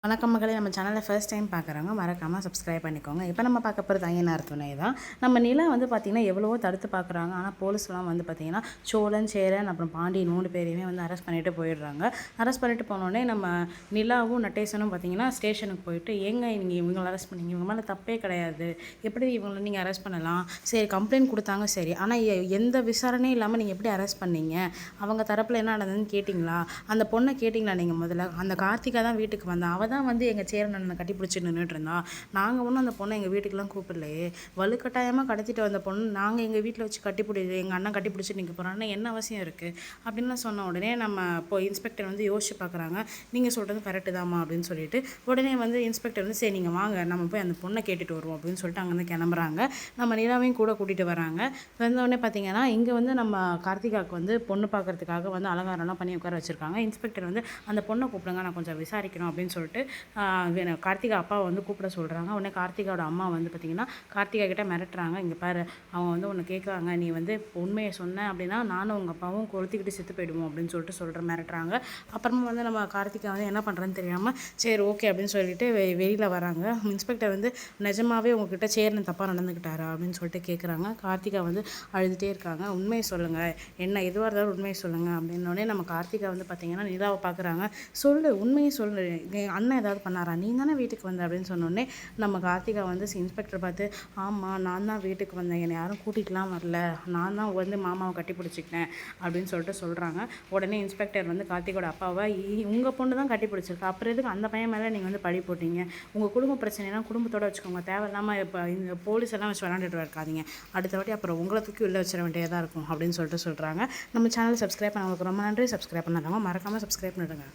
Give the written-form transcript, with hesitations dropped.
வணக்கம் மகளே, நம்ம சேனலை ஃபர்ஸ்ட் டைம் பார்க்குறவங்க மறக்காமல் சப்ஸ்கிரைப் பண்ணிக்கோங்க. இப்போ நம்ம பார்க்க போகிறது ஐயனார் துணை தான். நம்ம நிலா பார்த்திங்கன்னா எவ்வளவோ தடுத்து பார்க்குறாங்க. ஆனால் போலீஸ்லாம் பார்த்திங்கன்னா சோழன், சேரன், அப்புறம் பாண்டியன் 3 பேரையுமே அரெஸ்ட் பண்ணிட்டு போயிடுறாங்க. அரெஸ்ட் பண்ணிட்டு போனோடனே நம்ம நிலாவும் நட்டேசனும் பார்த்திங்கன்னா ஸ்டேஷனுக்கு போயிட்டு, ஏங்க நீங்கள் இவங்களை அரெஸ்ட் பண்ணீங்க, இவங்க மேலே தப்பே கிடையாது, எப்படி இவங்களை நீங்கள் அரெஸ்ட் பண்ணலாம், சரி கம்ப்ளைண்ட் கொடுத்தாங்க சரி, ஆனால் எந்த விசாரணையும் இல்லாமல் நீங்கள் எப்படி அரெஸ்ட் பண்ணீங்க, அவங்க தரப்பில் என்ன நடந்ததுன்னு கேட்டிங்களா, அந்த பொண்ணை கேட்டிங்களா நீங்கள் முதல்ல, அந்த கார்த்திகா தான் வீட்டுக்கு வந்தா, அவள் தான் எங்கள் சேரனை கட்டி பிடிச்சி நின்றுட்டு இருந்தா, நாங்கள் ஒன்றும் அந்த பொண்ணை எங்கள் வீட்டுக்கெலாம் கூப்பிடலையே, வலுக்கட்டாயமாக கடத்திட்டு வந்த பொண்ணு நாங்கள் எங்கள் வீட்டில் வச்சு எங்கள் அண்ணன் கட்டி பிடிச்சி நிற்க போகிறான்னு என்ன அவசியம் இருக்குது அப்படின்னு சொன்ன உடனே நம்ம இப்போ இன்ஸ்பெக்டர் யோசிச்சு பார்க்குறாங்க. நீங்கள் சொல்கிறது கரெக்டு தாம்மா அப்படின்னு சொல்லிட்டு உடனே இன்ஸ்பெக்டர் சரி நீங்கள் வாங்க நம்ம போய் அந்த பொண்ணை கேட்டுட்டு வருவோம் அப்படின்னு சொல்லிட்டு அங்கேருந்து கிளம்புறாங்க. நம்ம நிலாவையும் கூட கூட்டிகிட்டு வராங்க. வந்தோடனே பார்த்தீங்கன்னா இங்கே நம்ம கார்த்திகாவுக்கு பொண்ணு பார்க்குறதுக்காக அலங்காரம்லாம் பண்ணி உட்கார வச்சுருக்காங்க. இன்ஸ்பெக்டர் அந்த பொண்ணை கூப்பிடுங்க, நான் கொஞ்சம் விசாரிக்கணும் அப்படின்னு சொல்லிட்டு கார்த்திகா அப்பாவை கூப்பிட சொல்கிறாங்க. உடனே கார்த்திகாவோட அம்மா பார்த்திங்கன்னா கார்த்திகா கிட்டே மிரட்டுறாங்க. இங்கே பாரு, அவங்க ஒன்று கேட்குறாங்க, நீ உண்மையை சொன்ன அப்படின்னா நானும் உங்கள் அப்பாவும் கொளுத்திக்கிட்டு செத்து போயிடுவோம் அப்படின்னு சொல்லிட்டு மிரட்டுறாங்க. அப்புறமா நம்ம கார்த்திகா என்ன பண்ணுறேன்னு தெரியாமல் சரி ஓகே அப்படின்னு சொல்லிட்டு வெளியில் வராங்க. இன்ஸ்பெக்டர் நிஜமாவே உங்ககிட்ட சேர்னு தப்பாக நடந்துக்கிட்டாரா அப்படின்னு சொல்லிட்டு கேட்குறாங்க. கார்த்திகா அழுதுகிட்டே இருக்காங்க. உண்மையை சொல்லுங்கள், என்ன எதுவாக இருந்தாலும் உண்மையை சொல்லுங்கள் அப்படின்னோடனே நம்ம கார்த்திகா பார்த்திங்கன்னா நிலாவை பார்க்குறாங்க. சொல்லு, உண்மையை சொல்லு, அண்ணன் ஏதாவது பண்ணாரா, நீ தானே வீட்டுக்கு வந்த அப்படின்னு சொன்னோடனே நம்ம கார்த்திகா இன்ஸ்பெக்டர் பார்த்து, ஆமாம் நான் தான் வீட்டுக்கு வந்தேன், என்னை யாரும் கூட்டிகிட்டுலாம் வரல, நான் தான் மாமாவை கட்டி பிடிச்சிக்கிட்டேன் அப்படின்னு சொல்லிட்டு சொல்கிறாங்க. உடனே இன்ஸ்பெக்டர் கார்த்திகோட அப்பாவை, உங்கள் பொண்ணு தான் கட்டி பிடிச்சிருக்கா, அப்புறம் எதுக்கு அந்த பையன் மேலே நீங்கள் பழி போட்டீங்க, உங்கள் குடும்ப பிரச்சனைலாம் குடும்பத்தோடு வச்சுக்கோங்க, தேவையில்லாமல் இப்போ இந்த போலீஸ் எல்லாம் வச்சு விளாண்டுட்டு இருக்காதீங்க, அடுத்த வாட்டி அப்புறம் உங்களை தூக்கி உள்ளே வச்சிட வேண்டியதாக இருக்கும் அப்படின்னு சொல்லிட்டு சொல்கிறாங்க. நம்ம சேனலை சப்ஸ்கிரைப் பண்ணவங்களுக்கு ரொம்ப நன்றி. சப்ஸ்கிரைப் பண்ணாதவங்க மறக்காமல் சப்ஸ்கிரைப் பண்ணிடுங்க.